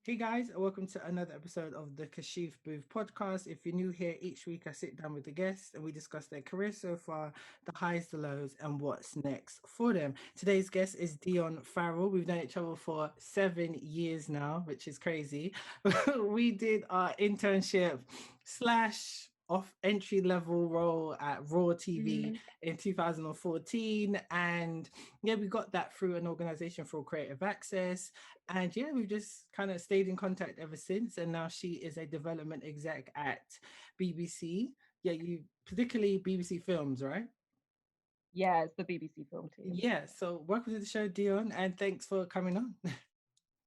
Hey guys, and welcome to another episode of the Kashif Boothe podcast. If you're new here, each week I sit down with the guests and we discuss their career so far, the highs, the lows, and what's next for them. Today's guest is Dionne Farrell. We've known each other for 7 years now, which is crazy. We did our internship slash off entry level role at Raw TV Mm, in 2014, and yeah, we got that through an organization for creative access. And yeah, we've just kind of stayed in contact ever since. And now she is a development exec at BBC. Yeah, you particularly BBC Films, right? yeah, it's the BBC film team. Yeah. So welcome to the show, Dion, and thanks for coming on.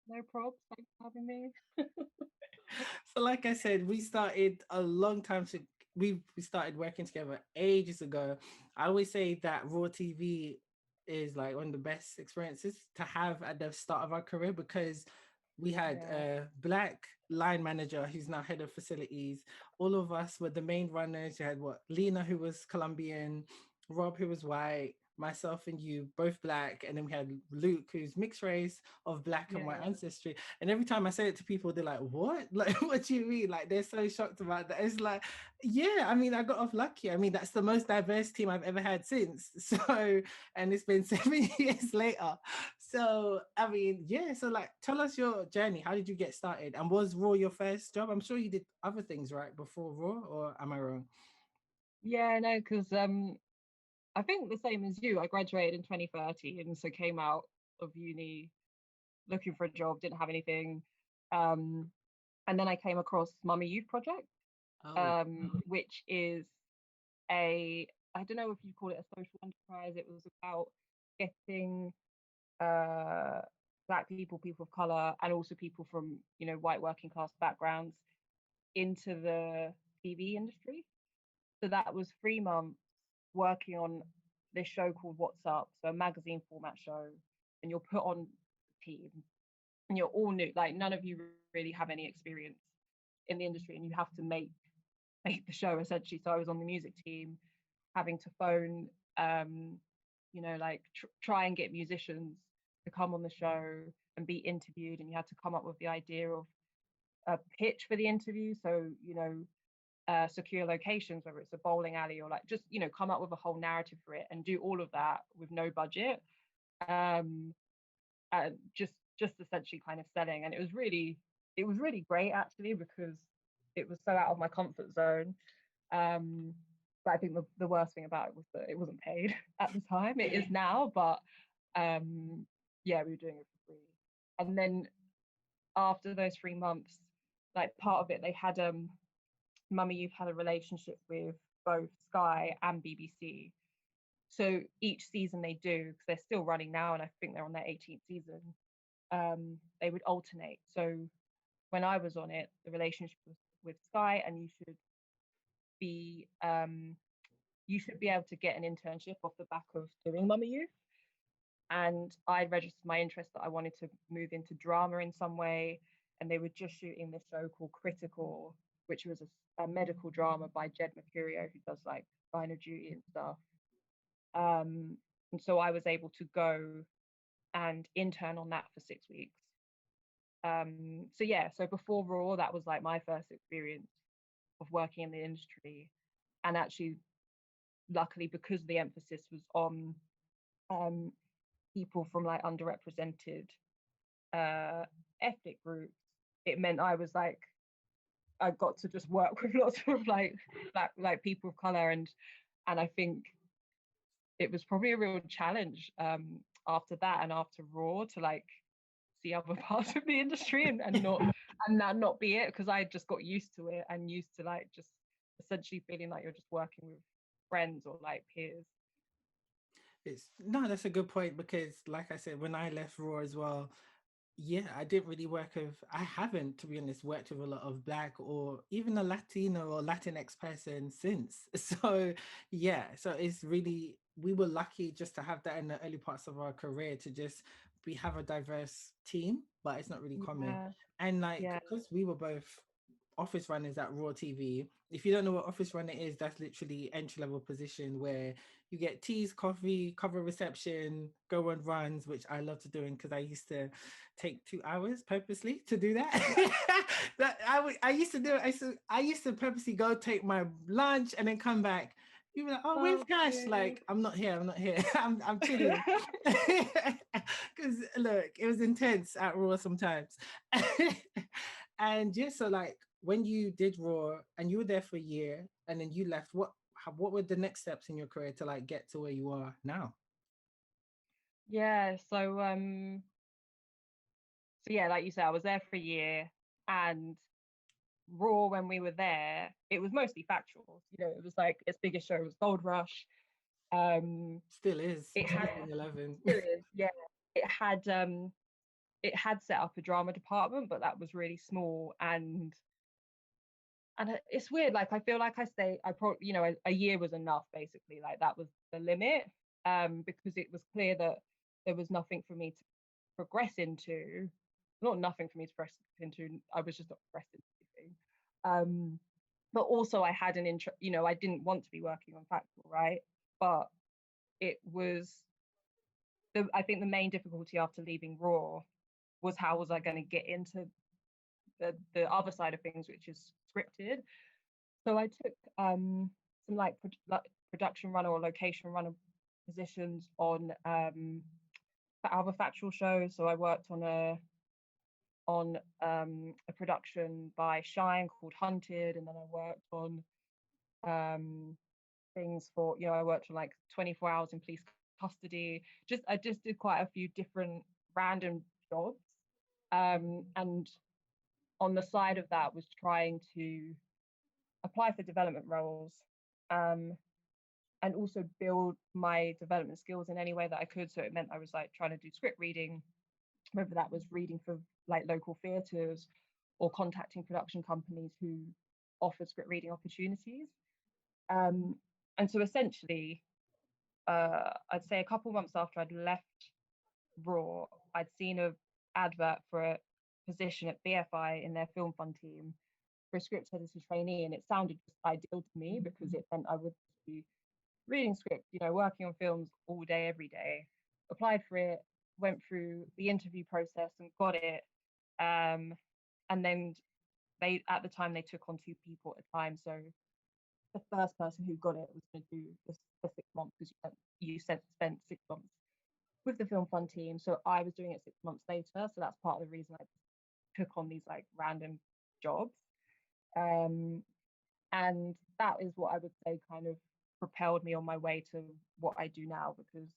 No probs. Thanks for having me. So, like I said, we started a long time to we started working together ages ago. I always say that Raw TV is like one of the best experiences to have at the start of our career because we had Yeah, a black line manager who's now head of facilities. All of us were the main runners. You had what Lena, who was Colombian, Rob, who was white, myself and you, both black, and then we had Luke, who's mixed race of black and white yeah, ancestry. And every time I say it to people, they're like, "What? Like, what do you mean?" Like, they're so shocked about that. It's like, yeah, I mean, I got off lucky. I mean, that's the most diverse team I've ever had since. So, and it's been 7 years later. So, I mean, yeah. So, like, tell us your journey. How did you get started? And was Raw your first job? I'm sure you did other things right before Raw, or am I wrong? yeah. No, because I think the same as you. I graduated in 2013, and so came out of uni looking for a job, didn't have anything, um, and then I came across Mummy Youth Project, Oh, which is a I don't know if you call it a social enterprise. It was about getting uh, black people, people of color, and also people from white working class backgrounds into the TV industry. So that was 3 months working on this show called What's Up, so a magazine format show, and you're put on a team, and you're all new, like none of you really have any experience in the industry, and you have to make the show essentially. So I was on the music team, having to phone, like try and get musicians to come on the show and be interviewed, and you had to come up with the idea of a pitch for the interview. So secure locations, whether it's a bowling alley or like just come up with a whole narrative for it, and do all of that with no budget. Um, just essentially kind of selling, and it was really great actually because it was so out of my comfort zone. Um, but I think the worst thing about it was that it wasn't paid at the time. It is now, but um, yeah, we were doing it for free. And then after those 3 months, like part of it, they had Mummy Youth had a relationship with both Sky and BBC. So each season they do, because they're still running now, and I think they're on their 18th season. They would alternate. So when I was on it, the relationship was with Sky, and be um, you should be able to get an internship off the back of doing Mummy Youth. And I registered my interest that I wanted to move into drama in some way. And they were just shooting this show called Critical, which was a medical drama by Jed Mercurio, who does like Line of Duty and stuff. And so I was able to go and intern on that for 6 weeks. So yeah, so before Raw, that was like my first experience of working in the industry. And actually, luckily, because the emphasis was on um, people from like underrepresented uh, ethnic groups, it meant I got to just work with lots of like black like people of color, and I think it was probably a real challenge after that and after Raw to like see other parts of the industry and not be it, because I just got used to it and used to like just essentially feeling like you're just working with friends or like peers. it's no, that's a good point because, like I said, when I left Raw as well, yeah, I didn't really work with, I haven't, to be honest, worked with a lot of Black or even a Latino or Latinx person since. So, yeah, so it's really, we were lucky just to have that in the early parts of our career to just we have a diverse team, but it's not really common. Yeah, And like, yeah, because we were both office runners at Raw TV. If you don't know what office runner is, that's literally entry-level position where you get teas, coffee, cover reception, go on runs, which I love to doing because I used to take 2 hours purposely to do that. I used to do it. I used to purposely go take my lunch and then come back. You were like, oh, where's Cash? Like, I'm not here. I'm chilling. Because look, it was intense at Raw sometimes. And yeah, so like when you did Raw and you were there for a year and then you left, what were the next steps in your career to like get to where you are now? Yeah, so yeah, like you said, I was there for a year, and Raw, when we were there, it was mostly factual. You know, it was like its biggest show was Gold Rush. Still is It had 2011. Still is, yeah. It had it had set up a drama department, but that was really small, and it's weird. Like I feel like I probably, you know, a year was enough basically. Like that was the limit, because it was clear that there was nothing for me to progress into. Not nothing for me to progress into. I was just not progressed into anything. But also I had an interest. You know, I didn't want to be working on factual, right? But it was I think the main difficulty after leaving Raw was how was I going to get into the other side of things, which is scripted. So I took some like production runner or location runner positions on for other factual shows. So I worked on a production by Shine called Hunted, and then I worked on things for, you know, I worked on like 24 Hours in Police Custody. I just did quite a few different random jobs, and on the side of that was trying to apply for development roles, and also build my development skills in any way that I could. So it meant I was like trying to do script reading, whether that was reading for like local theatres or contacting production companies who offer script reading opportunities. And so essentially, I'd say a couple months after I'd left Raw, I'd seen a advert for a position at BFI in their film fund team for a script editor trainee, and it sounded just ideal to me because it meant I would be reading scripts, you know, working on films all day, every day. Applied for it, went through the interview process and got it. And then at the time, they took on 2 people at a time. So the first person who got it was going to do this for 6 months because you spent 6 months with the film fund team. So I was doing it 6 months later. So that's part of the reason I took on these like random jobs. And that is what I would say kind of propelled me on my way to what I do now, because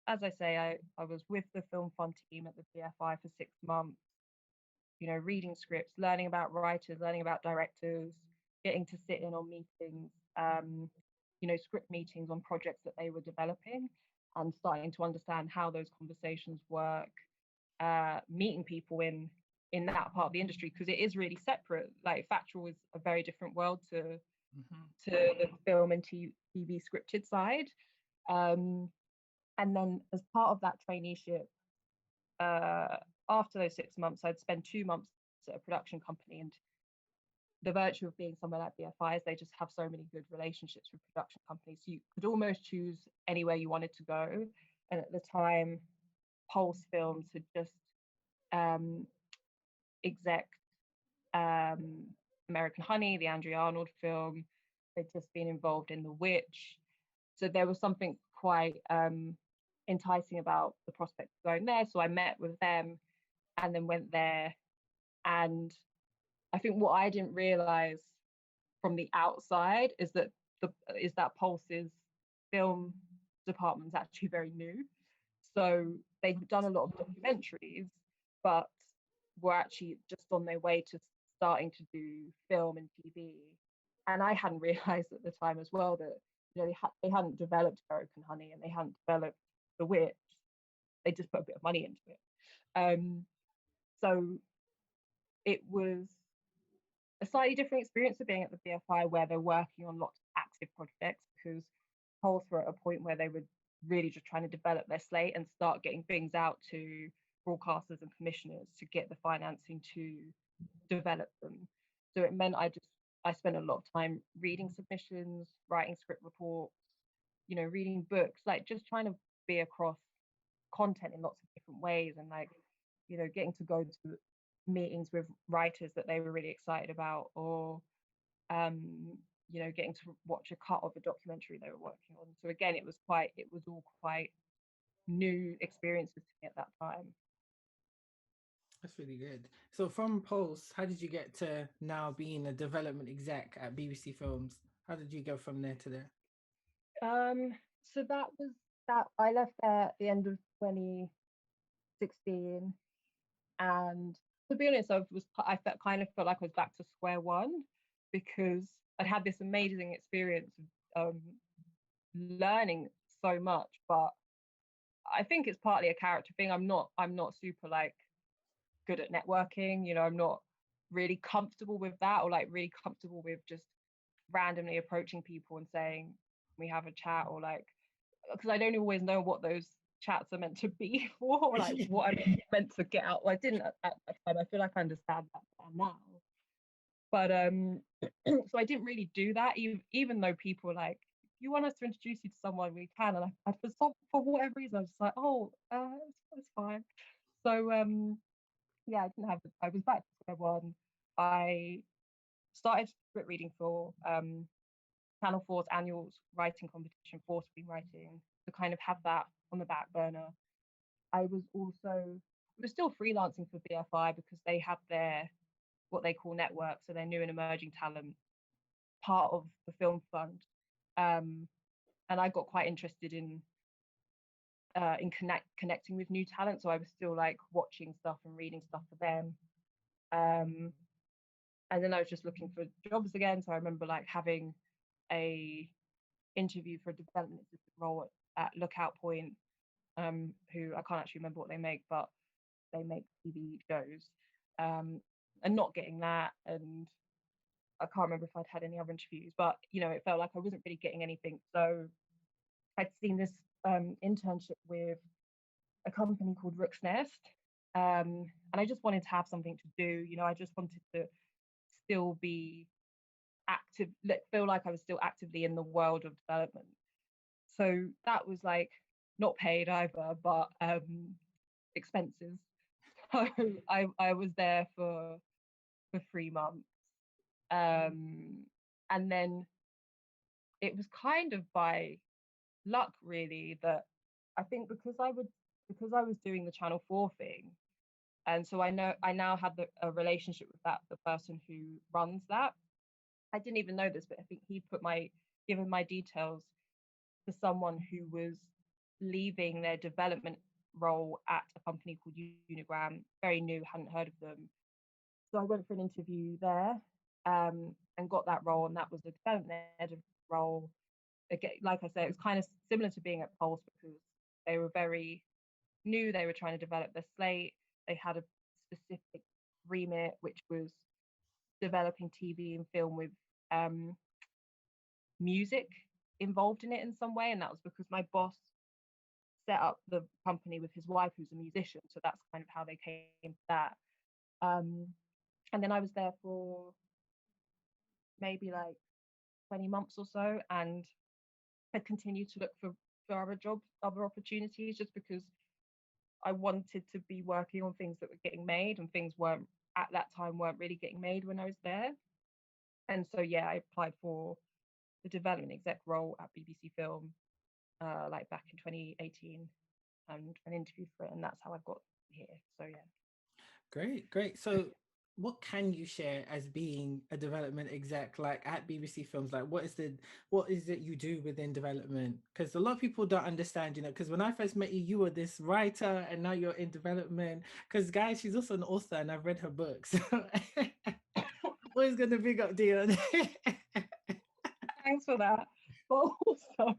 as I say, I was with the film fund team at the BFI for 6 months, you know, reading scripts, learning about writers, learning about directors, getting to sit in on meetings, you know, script meetings on projects that they were developing, and starting to understand how those conversations work, meeting people in that part of the industry, because it is really separate. Like factual is a very different world to the film and TV scripted side. And then as part of that traineeship, after those 6 months, I'd spend 2 months at a production company. And the virtue of being somewhere like BFI is they just have so many good relationships with production companies. You could almost choose anywhere you wanted to go. And at the time, Pulse Films had just exec American Honey, the Andrea Arnold film. They'd just been involved in The Witch. So there was something quite enticing about the prospect of going there. So I met with them and then went there. And I think what I didn't realize from the outside is that Pulse's film department is actually very new. So they've done a lot of documentaries, but were actually just on their way to starting to do film and TV. And I hadn't realized at the time as well that, you know, they hadn't developed American Honey and they hadn't developed The Witch. They just put a bit of money into it. So it was a slightly different experience of being at the BFI, where they're working on lots of active projects, because Pulse were at a point where they were really just trying to develop their slate and start getting things out to broadcasters and commissioners to get the financing to develop them. So it meant I spent a lot of time reading submissions, writing script reports, reading books, like just trying to be across content in lots of different ways, and like, getting to go to meetings with writers that they were really excited about, or um, getting to watch a cut of a documentary they were working on. So again, it was all quite new experiences to me at that time. That's really good. So from Pulse, how did you get to now being a development exec at BBC Films? How did you go from there to there? So that was that. I left there at the end of 2016, and to be honest, I felt like I was back to square one, because I'd had this amazing experience of learning so much, but I think it's partly a character thing. I'm not super like good at networking. I'm not really comfortable with that, or like really comfortable with just randomly approaching people and saying we have a chat, or like, because I don't always know what those chats are meant to be for, or like what I'm meant to get out. Well, I didn't at that time. I feel like I understand that now. But so I didn't really do that, even though people were like, if you want us to introduce you to someone, we can. And for whatever reason, I was just like, oh, it's fine. So yeah, I was back to square one. I started script reading for Channel 4's annual writing competition for screenwriting, to kind of have that on the back burner. I was still freelancing for BFI, because they have their, what they call network, so their new and emerging talent part of the film fund. And I got quite interested in connecting with new talent, so I was still like watching stuff and reading stuff for them. And then I was just looking for jobs again, so I remember like having a interview for a development assistant role at Lookout Point, who I can't actually remember what they make, but they make TV shows, and not getting that. And I can't remember if I'd had any other interviews, but it felt like I wasn't really getting anything. So I'd seen this internship with a company called Rook's Nest, and I just wanted to have something to do. I just wanted to still be active, feel like I was still actively in the world of development. So that was like not paid either, but expenses. So I was there for 3 months, and then it was kind of by luck, really, that I think because I was doing the Channel 4 thing, and so I now had a relationship with the person who runs that. I didn't even know this, but I think he given my details to someone who was leaving their development role at a company called Unigram, very new, hadn't heard of them. So I went for an interview there, and got that role, and that was a development editor role. Again, like I said, it was kind of similar to being at Pulse, because they were very new. They were trying to develop their slate. They had a specific remit, which was developing TV and film with music involved in it in some way. And that was because my boss set up the company with his wife, who's a musician. So that's kind of how they came to that. And then I was there for maybe like 20 months or so, and had continued to look for other jobs, other opportunities, just because I wanted to be working on things that were getting made, and things weren't at that time weren't really getting made when I was there. And so yeah, I applied for the development exec role at BBC Film, like back in 2018, and an interview for it, and that's how I got here. So yeah. Great. So what can you share as being a development exec, like at BBC Films? Like what is it you do within development? Because a lot of people don't understand, because when I first met you, you were this writer and now you're in development. Because guys, she's also an author and I've read her books. Always gonna big up Dionne. Thanks for that. But also,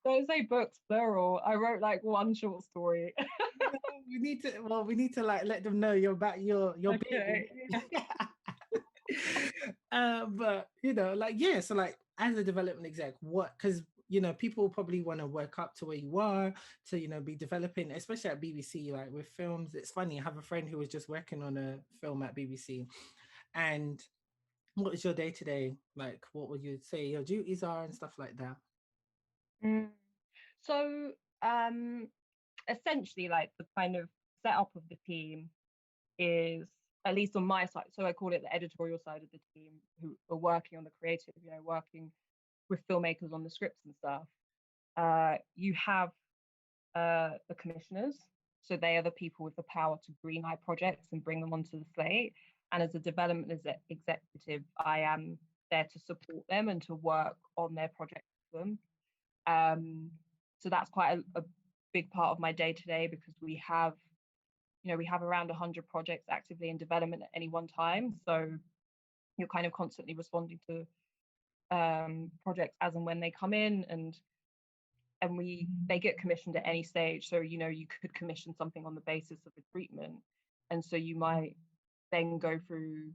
don't say books plural. I wrote like one short story. we need to like let them know you're back. You're Okay. big. But like so like as a development exec, what? Because people probably want to work up to where you are to be developing, especially at BBC. Like with films, it's funny. I have a friend who was just working on a film at BBC, and What is your day to day like? What would you say your duties are and stuff like that? Mm. So um, essentially, like the kind of setup of the team is, at least on my side, so I call it the editorial side of the team, who are working on the creative, working with filmmakers on the scripts and stuff. You have the commissioners, so they are the people with the power to greenlight projects and bring them onto the slate. And as a development executive, I am there to support them and to work on their projects with them. Um, so that's quite a big part of my day to day, because we have around 100 projects actively in development at any one time. So you're kind of constantly responding to projects as and when they come in, and they get commissioned at any stage. So you could commission something on the basis of a treatment, and so you might then go through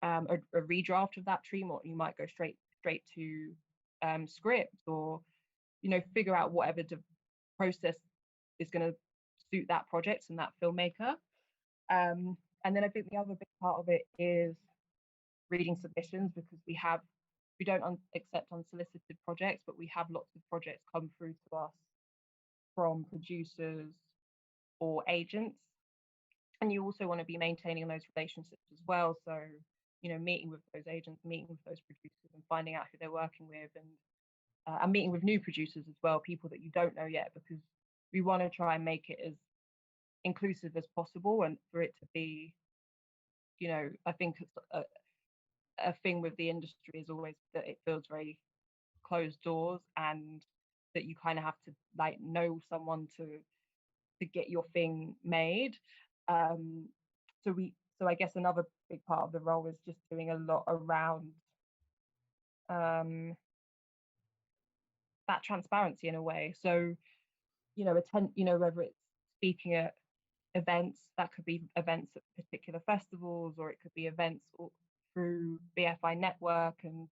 a redraft of that treatment, or you might go straight to script, or figure out whatever process is going to suit that project and that filmmaker. And then I think the other big part of it is reading submissions, because we don't accept unsolicited projects, but we have lots of projects come through to us from producers or agents. And you also want to be maintaining those relationships as well. So, meeting with those agents, meeting with those producers, and finding out who they're working with, and meeting with new producers as well, people that you don't know yet, because we want to try and make it as inclusive as possible, and for it to be, I think it's a thing with the industry is always that it feels very closed doors, and that you kind of have to like know someone to get your thing made. Um, so I guess another big part of the role is just doing a lot around um, that transparency in a way. So whether it's speaking at events, that could be events at particular festivals, or it could be events through BFI Network, and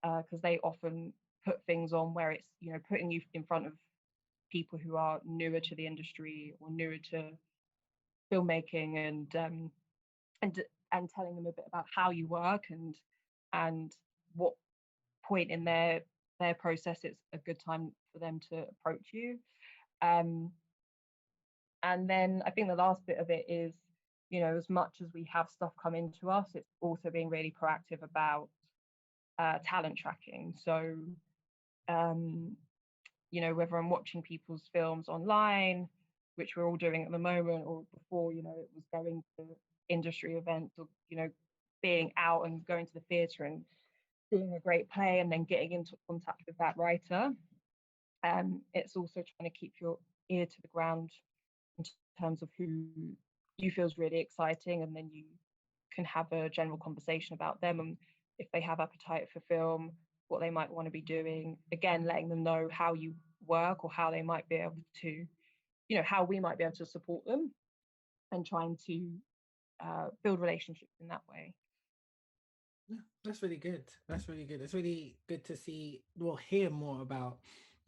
because they often put things on where it's putting you in front of people who are newer to the industry or newer to filmmaking, and and telling them a bit about how you work, and what point in their process it's a good time for them to approach you. um and then I think the last bit of it is, as much as we have stuff come into us, it's also being really proactive about talent tracking. So um whether I'm watching people's films online, which we're all doing at the moment, or before, it was going to industry events, or, being out and going to the theatre and seeing a great play and then getting into contact with that writer. It's also trying to keep your ear to the ground in terms of who you feel is really exciting, and then you can have a general conversation about them, and if they have appetite for film, what they might want to be doing. Again, letting them know how you work, or how they might be able to, how we might be able to support them, and trying to build relationships in that way. Yeah, that's really good. That's really good. It's really good to see, well, hear more about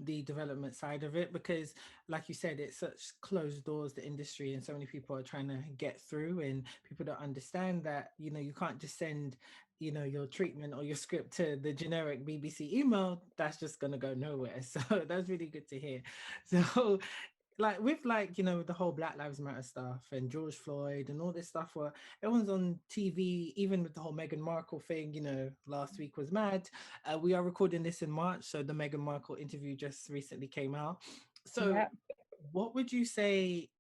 the development side of it, because like you said, it's such closed doors, the industry, and so many people are trying to get through, and people don't understand that, you can't just send, your treatment or your script to the generic BBC email. That's just going to go nowhere. So that's really good to hear. So like with like the whole Black Lives Matter stuff and George Floyd and all this stuff where everyone's on TV, even with the whole Meghan Markle thing, last week was mad. We are recording this in March, so the Meghan Markle interview just recently came out. So Yeah. what would you say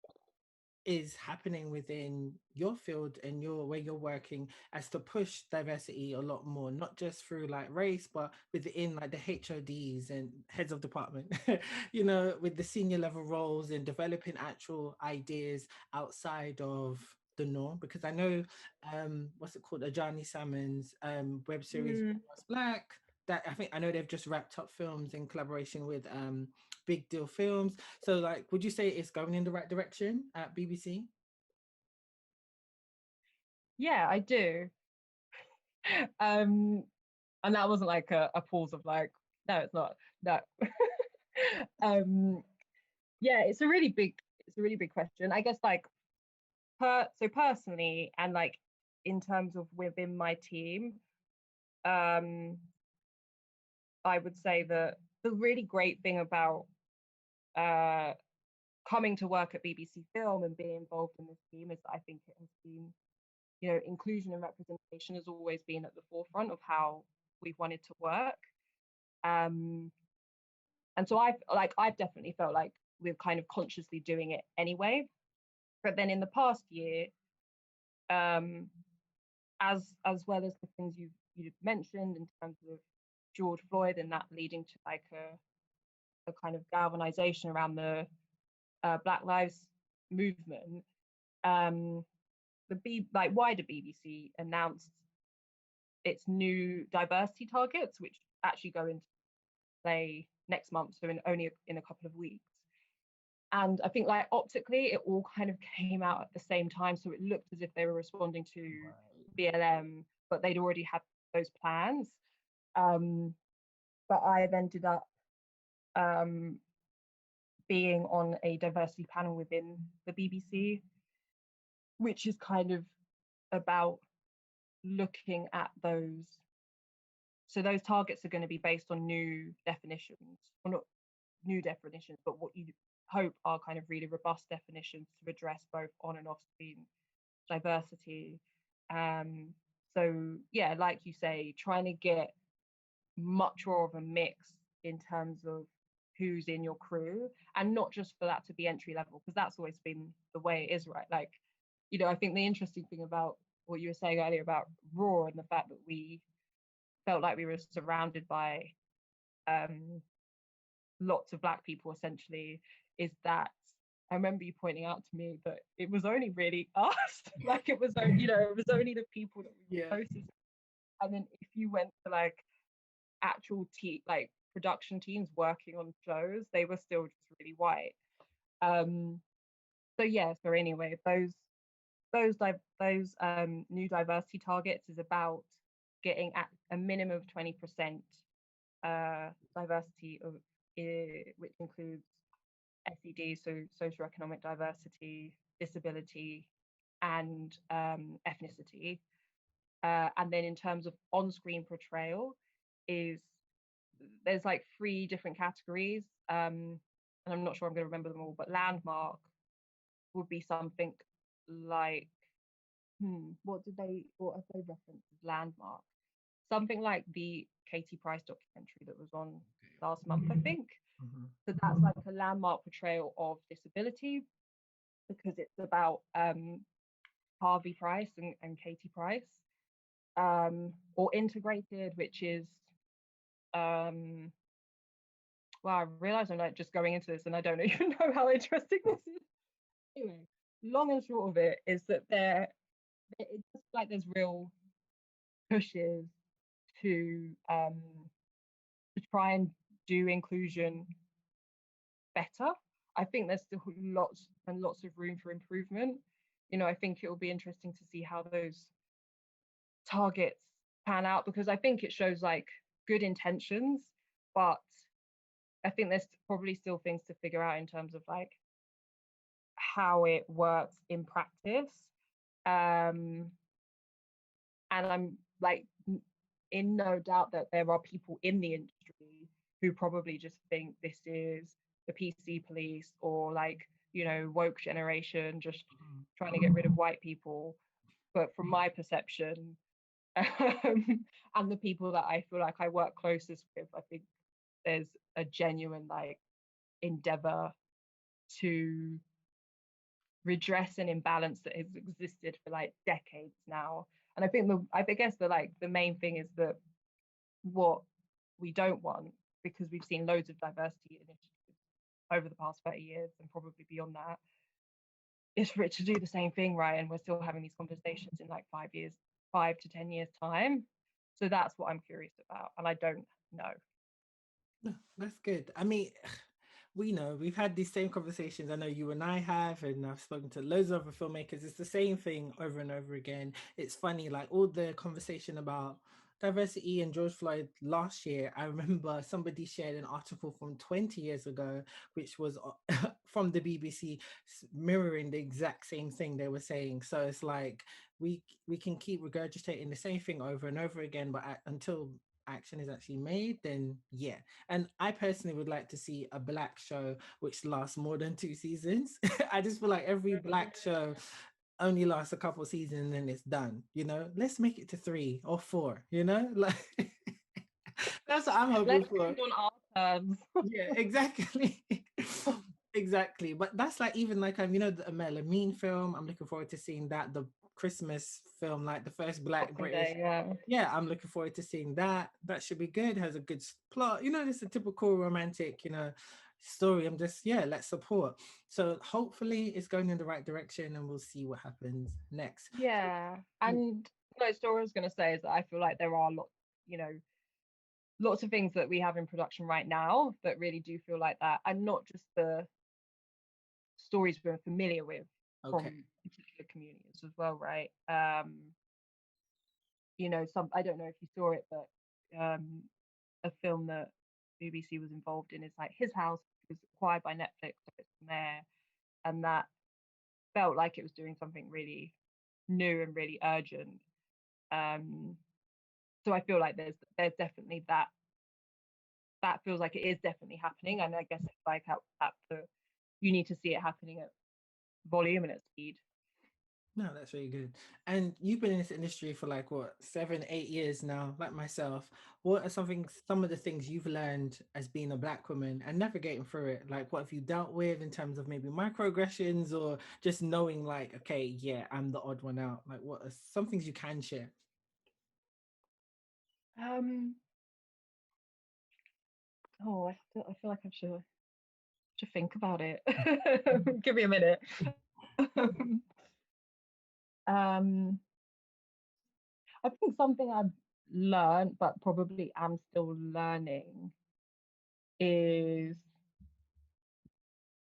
is happening within your field and your where you're working as to push diversity a lot more, not just through like race, but within like the HODs and heads of department, with the senior level roles and developing actual ideas outside of the norm? Because I know what's it called, Ajani Salmon's web series Was Black, that I know they've just wrapped up films in collaboration with Big Deal Films. So like, would you say it's going in the right direction at BBC? Yeah, I do. um and that wasn't like a pause of like, no, it's not. No. um yeah, it's a really big question, I guess. Like, personally, and like in terms of within my team, I would say that the really great thing about uh, coming to work at BBC Film and being involved in this team is that I think it has been, you know, inclusion and representation has always been at the forefront of how we've wanted to work. Um, and so I've definitely felt like we're kind of consciously doing it anyway. But then in the past year, um, as well as the things you've mentioned in terms of George Floyd and that leading to like a kind of galvanization around the Black Lives movement, like wider BBC announced its new diversity targets, which actually go into play next month, so only in a couple of weeks. And I think like optically, it all kind of came out at the same time, so it looked as if they were responding to BLM, but they'd already had those plans. But I've ended up being on a diversity panel within the BBC, which is kind of about looking at those. So those targets are going to be based on new definitions, or not new definitions, but what you hope are kind of really robust definitions to address both on and off screen diversity. So yeah, like you say, trying to get much more of a mix in terms of who's in your crew, and not just for that to be entry level, because that's always been the way it is, right? Like, you know, I think the interesting thing about what you were saying earlier about Raw and the fact that we felt like we were surrounded by lots of Black people essentially, is that I remember you pointing out to me that it was only really us. Like it was, you know, it was only the people that we were closest. And then if you went to like actual like production teams working on shows, they were still just really white. So yeah, so anyway, those new diversity targets is about getting at a minimum of 20% diversity of which includes SED, so socioeconomic diversity, disability, and ethnicity. And then in terms of on-screen portrayal, there's like 3 different categories, and I'm not sure I'm going to remember them all, but landmark would be something like, what have they referenced as landmark? Something like the Katie Price documentary that was on last month, I think. So that's like a landmark portrayal of disability, because it's about Harvey Price and Katie Price. Or integrated, which is well, I realize I'm like just going into this and I don't even know how interesting this is. Anyway, long and short of it is that it's just like there's real pushes to try and do inclusion better. I think there's still lots and lots of room for improvement. You know, I think it will be interesting to see how those targets pan out, because I think it shows like good intentions, but I think there's probably still things to figure out in terms of like how it works in practice. And I'm like in no doubt that there are people in the industry who probably just think this is the PC police, or like, you know, woke generation just trying to get rid of white people. But from my perception, and the people that I feel like I work closest with, I think there's a genuine like endeavor to redress an imbalance that has existed for like decades now. And I think I guess the main thing is that what we don't want, because we've seen loads of diversity initiatives over the past 30 years and probably beyond that, is for it to do the same thing, right? And we're still having these conversations in like 5 to 10 years time. So that's what I'm curious about, and I don't know. That's good. I mean, we know we've had these same conversations. I know you and I have, and I've spoken to loads of other filmmakers. It's the same thing over and over again. It's funny, like all the conversation about diversity and George Floyd last year. I remember somebody shared an article from 20 years ago, which was from the BBC, mirroring the exact same thing they were saying. So it's like we can keep regurgitating the same thing over and over again, but until action is actually made, then yeah. And I personally would like to see a black show which lasts more than 2 seasons. I just feel like every black show only lasts a couple of seasons and then it's done. Let's make it to 3 or 4. Like that's what I'm hoping Let's for. end on our terms. Yeah, exactly. Exactly. But that's like even like the Melamine film. I'm looking forward to seeing that. The Christmas film, like the first Black Boxing British. Day, yeah. Yeah, I'm looking forward to seeing that. That should be good. Has a good plot. It's a typical romantic, story. I'm just, yeah, let's support. So hopefully it's going in the right direction and we'll see what happens next. Yeah. Yeah. And no, story I was gonna say is that I feel like there are lots, lots of things that we have in production right now that really do feel like that, and not just the stories we're familiar with Okay. from particular communities as well, right? Some, I don't know if you saw it, but a film that BBC was involved in is like His House, was acquired by Netflix, so it's from there, and that felt like it was doing something really new and really urgent. Um, so I feel like there's definitely that feels like it is definitely happening, and I guess it's like at the you need to see it happening at volume and at speed. No, that's really good. And you've been in this industry for like what, 7, 8 years now, like myself. What are some of the things you've learned as being a black woman and navigating through it? Like, what have you dealt with in terms of maybe microaggressions or just knowing, like, okay, yeah, I'm the odd one out? Like, what are some things you can share? Um, I feel like I should think about it. Give me a minute. um, I think something I've learned, but probably am still learning, is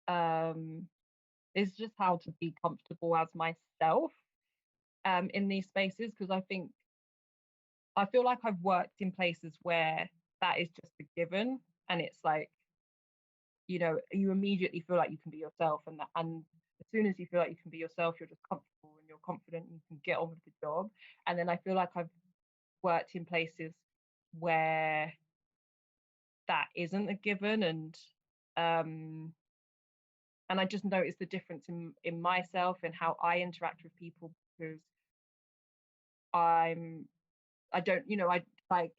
um, is just how to be comfortable as myself in these spaces, because I feel like I've worked in places where that is just a given, and it's like, you immediately feel like you can be yourself, and as soon as you feel like you can be yourself, you're just comfortable and you're confident, and you can get on with the job. And then I feel like I've worked in places where that isn't a given, um and I just noticed the difference in myself and how I interact with people, because I'm I don't you know I like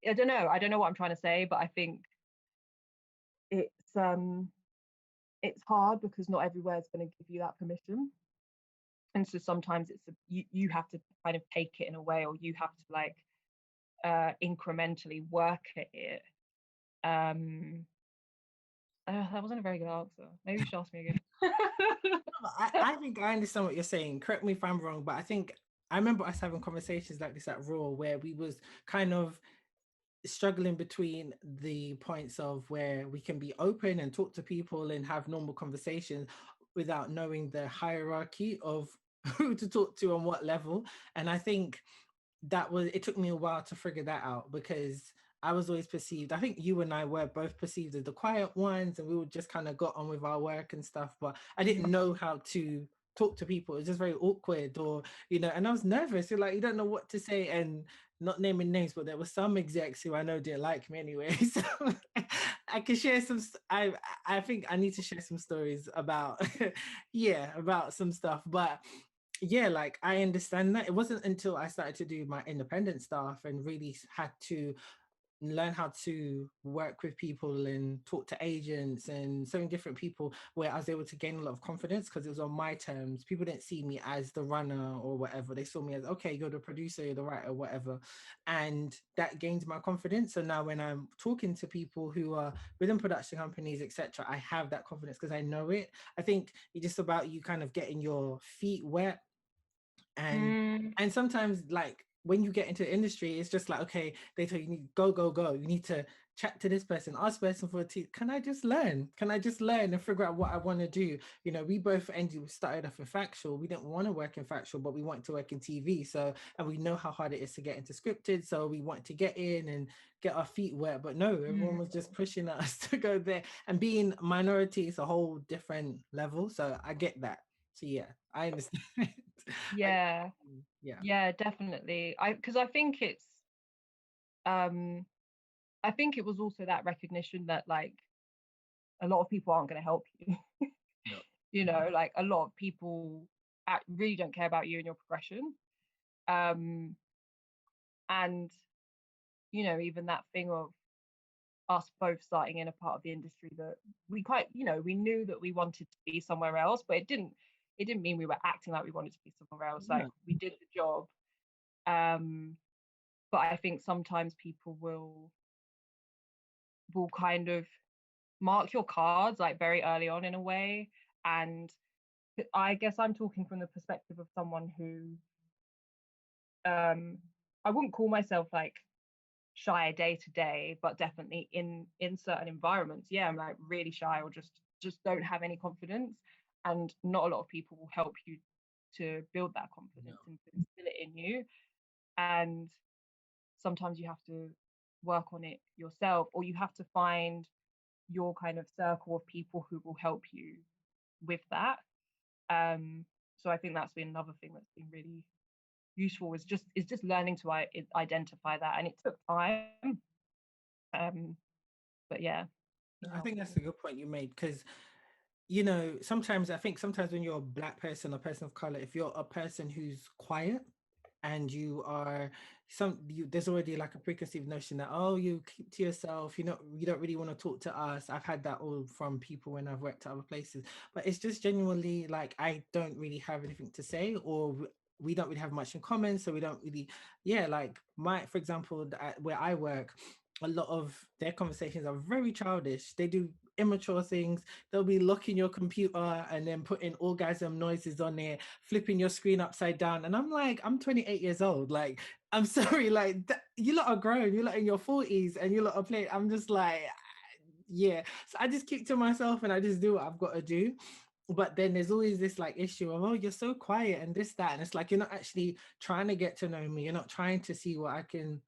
I don't know what I'm trying to say, but I think it's um it's hard because not everywhere is going to give you that permission, and so sometimes you have to kind of take it in a way, or you have to like incrementally work at it. um that wasn't a very good answer. Maybe you should ask me again. I think I understand what you're saying. Correct me if I'm wrong, but I remember us having conversations like this at Raw where we was kind of struggling between the points of where we can be open and talk to people and have normal conversations without knowing the hierarchy of who to talk to on what level. And I think it took me a while to figure that out, because I was always perceived, I think you and I were both perceived as the quiet ones and we would just kind of got on with our work and stuff, but I didn't know how to talk to people. It was just very awkward, or and I was nervous. You're like, you don't know what to say. And not naming names, but there were some execs who I know didn't like me anyway. So I can share I think I need to share some stories about yeah, about some stuff. But yeah, like I understand that. It wasn't until I started to do my independent stuff and really had to learn how to work with people and talk to agents and so many different people, where I was able to gain a lot of confidence, because it was on my terms. People didn't see me as the runner or whatever. They saw me as, okay, you're the producer, you're the writer, whatever. And that gained my confidence. So now when I'm talking to people who are within production companies, etc., I have that confidence because I know it. I think it's just about you kind of getting your feet wet. and Mm, and sometimes, like, when you get into the industry, it's just like, okay, they tell you, you need go, you need to chat to this person, ask person for a tea. Can I just learn and figure out what I want to do? We both started off in factual. We didn't want to work in factual, but we wanted to work in TV. So, and we know how hard it is to get into scripted, so we wanted to get in and get our feet wet. But no, everyone was just pushing us to go there, and being minority is a whole different level, so I get that. So yeah, I understand. I, Yeah, yeah. yeah, definitely. Because um I think it was also that recognition that like a lot of people aren't going to help you. No. You know, like a lot of people really don't care about you and your progression. Um, and you know, even that thing of us both starting in a part of the industry that we quite, you know, we knew that we wanted to be somewhere else, but it didn't mean we were acting like we wanted to be somewhere else. Like No. we did the job. Um, but I think sometimes people will kind of mark your cards like very early on in a way. And I guess I'm talking from the perspective of someone who um I wouldn't call myself like shy day to day, but definitely in certain environments, yeah, I'm like really shy or just don't have any confidence. And not a lot of people will help you to build that No. confidence and to instill it in you. And sometimes you have to work on it yourself, or you have to find your kind of circle of people who will help you with that. Um, so I think that's been another thing that's been really useful is just learning to identify that, and it took time. Um, but yeah, it's been I think that's a helpful. good point you made because you know, sometimes I think sometimes when you're a black person or person of color, if you're a person who's quiet and you are there's already like a preconceived notion that oh you keep to yourself, you don't really want to talk to us. I've had that all from people when I've worked at other places, but it's just genuinely like I don't really have anything to say, or we don't really have much in common, so we don't really, yeah, like my, for example, where I work, a lot of their conversations are very childish. They do immature things. They'll be locking your computer and then putting orgasm noises on there, flipping your screen upside down. And I'm like, I'm 28 years old. Like, I'm sorry, like you lot are grown. You lot in your 40s and you lot are playing. I'm just like, yeah. So I just keep to myself and I just do what I've got to do. But then there's always this like issue of, oh, you're so quiet and this, that. And it's like, you're not actually trying to get to know me. You're not trying to see what I can,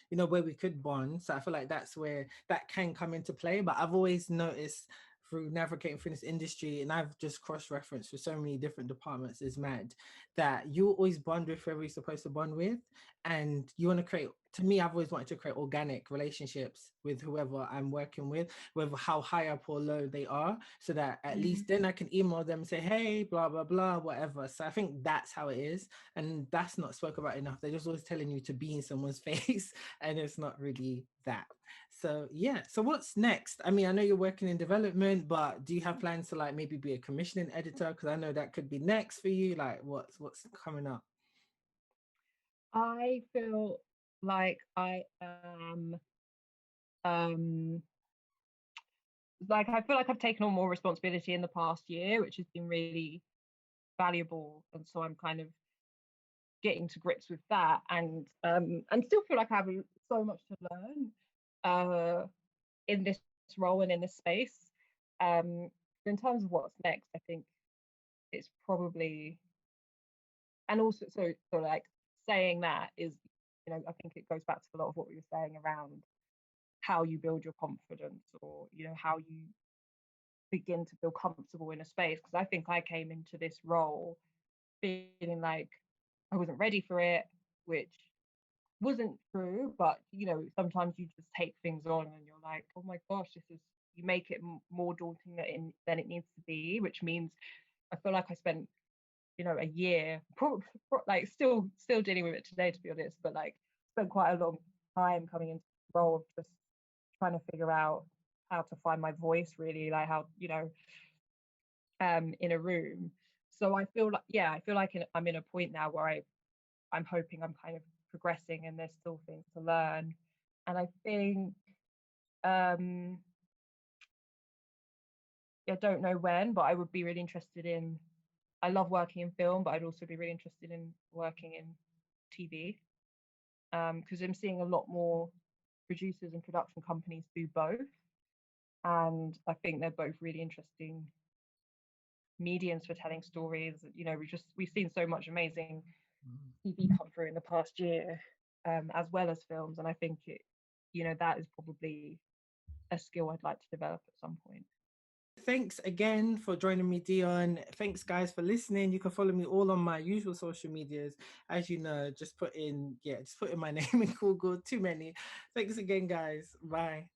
where we could bond. So I feel like that's where that can come into play. But I've always noticed through navigating through this industry, and I've just cross-referenced with so many different departments, is mad, that you always bond with whoever you're supposed to bond with. And you want to create, to me, I've always wanted to create organic relationships with whoever I'm working with, whether how high up or low they are, so that at Mm. least then I can email them and say, hey, blah, blah, blah, whatever. So I think that's how it is. And that's not spoke about enough. They're just always telling you to be in someone's face, and it's not really that. So yeah, so what's next? I mean, I know you're working in development, but do you have plans to like maybe be a commissioning editor? Because I know that could be next for you. Like what's coming up? I feel like I am um like I feel like I've taken on more responsibility in the past year, which has been really valuable. And so I'm kind of getting to grips with that, and still feel like I have so much to learn in this role and in this space. Um, in terms of what's next, I think it's probably, and also so like saying that is, you know, I think it goes back to a lot of what we were saying around how you build your confidence, or you know how you begin to feel comfortable in a space. Because I think I came into this role feeling like I wasn't ready for it, which wasn't true. But you know, sometimes you just take things on and you're like, oh my gosh, this is, you make it more daunting than it needs to be, which means I feel like I spent, you know, a year like still dealing with it today, to be honest, but like spent quite a long time coming into the role of just trying to figure out how to find my voice, really, like how, you know, in a room. So I feel like, yeah, I feel like I'm in a point now where I'm hoping I'm kind of progressing, and there's still things to learn. And I think um I don't know when, but I would be really interested in, I love working in film, but I'd also be really interested in working in TV, because I'm seeing a lot more producers and production companies do both, and I think they're both really interesting mediums for telling stories. You know, we've seen so much amazing TV come through in the past year, as well as films, and I think it, you know, that is probably a skill I'd like to develop at some point. thanks again for joining me, Dion. Thanks, guys, for listening. You can follow me all on my usual social medias. As you know, just put in my name in Google. Too many. Thanks again, guys. Bye.